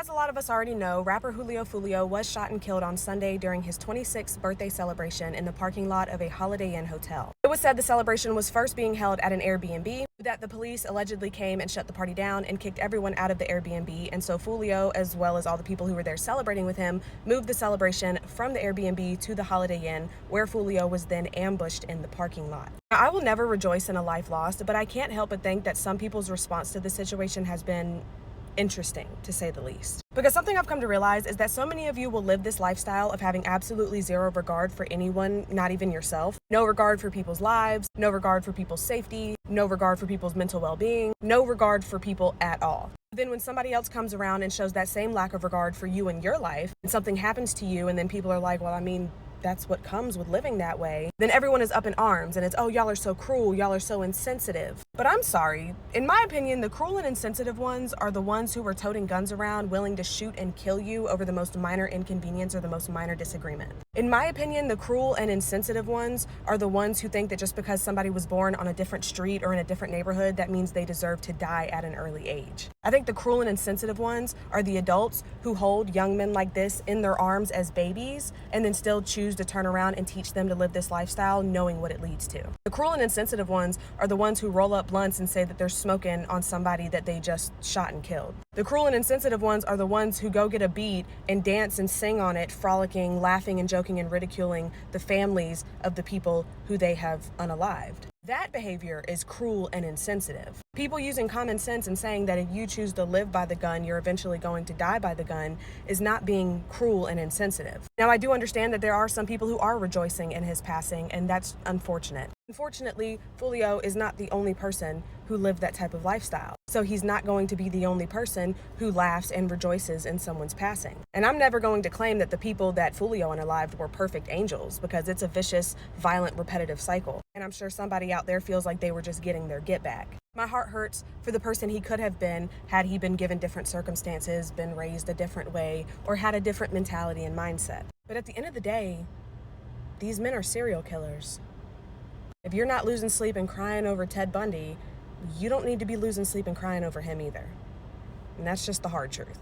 As a lot of us already know, rapper Foolio was shot and killed on Sunday during his 26th birthday celebration in the parking lot of a Holiday Inn hotel. It was said the celebration was first being held at an Airbnb, that the police allegedly came and shut the party down and kicked everyone out of the Airbnb, and so Foolio, as well as all the people who were there celebrating with him, moved the celebration from the Airbnb to the Holiday Inn, where Foolio was then ambushed in the parking lot. Now, I will never rejoice in a life lost, but I can't help but think that some people's response to the situation has been interesting, to say the least. Because something I've come to realize is that so many of you will live this lifestyle of having absolutely zero regard for anyone, not even yourself. No regard for people's lives, no regard for people's safety, no regard for people's mental well-being, no regard for people at all. Then when somebody else comes around and shows that same lack of regard for you and your life, and something happens to you, and then people are like, well, I mean, that's what comes with living that way, then everyone is up in arms and it's, oh, y'all are so cruel, y'all are so insensitive. But I'm sorry, in my opinion, the cruel and insensitive ones are the ones who are toting guns around, willing to shoot and kill you over the most minor inconvenience or the most minor disagreement. In my opinion, the cruel and insensitive ones are the ones who think that just because somebody was born on a different street or in a different neighborhood, that means they deserve to die at an early age. I think the cruel and insensitive ones are the adults who hold young men like this in their arms as babies and then still choose to turn around and teach them to live this lifestyle knowing what it leads to. The cruel and insensitive ones are the ones who roll up blunts and say that they're smoking on somebody that they just shot and killed. The cruel and insensitive ones are the ones who go get a beat and dance and sing on it, frolicking, laughing and joking and ridiculing the families of the people who they have unalived. That behavior is cruel and insensitive. People using common sense and saying that if you choose to live by the gun, you're eventually going to die by the gun is not being cruel and insensitive. Now, I do understand that there are some people who are rejoicing in his passing, and that's unfortunate. Unfortunately, Foolio is not the only person who lived that type of lifestyle. So he's not going to be the only person who laughs and rejoices in someone's passing. And I'm never going to claim that the people that Foolio unalived were perfect angels, because it's a vicious, violent, repetitive cycle. And I'm sure somebody out there feels like they were just getting their get back. My heart hurts for the person he could have been had he been given different circumstances, been raised a different way, or had a different mentality and mindset. But at the end of the day, these men are serial killers. If you're not losing sleep and crying over Ted Bundy, you don't need to be losing sleep and crying over him either. And that's just the hard truth.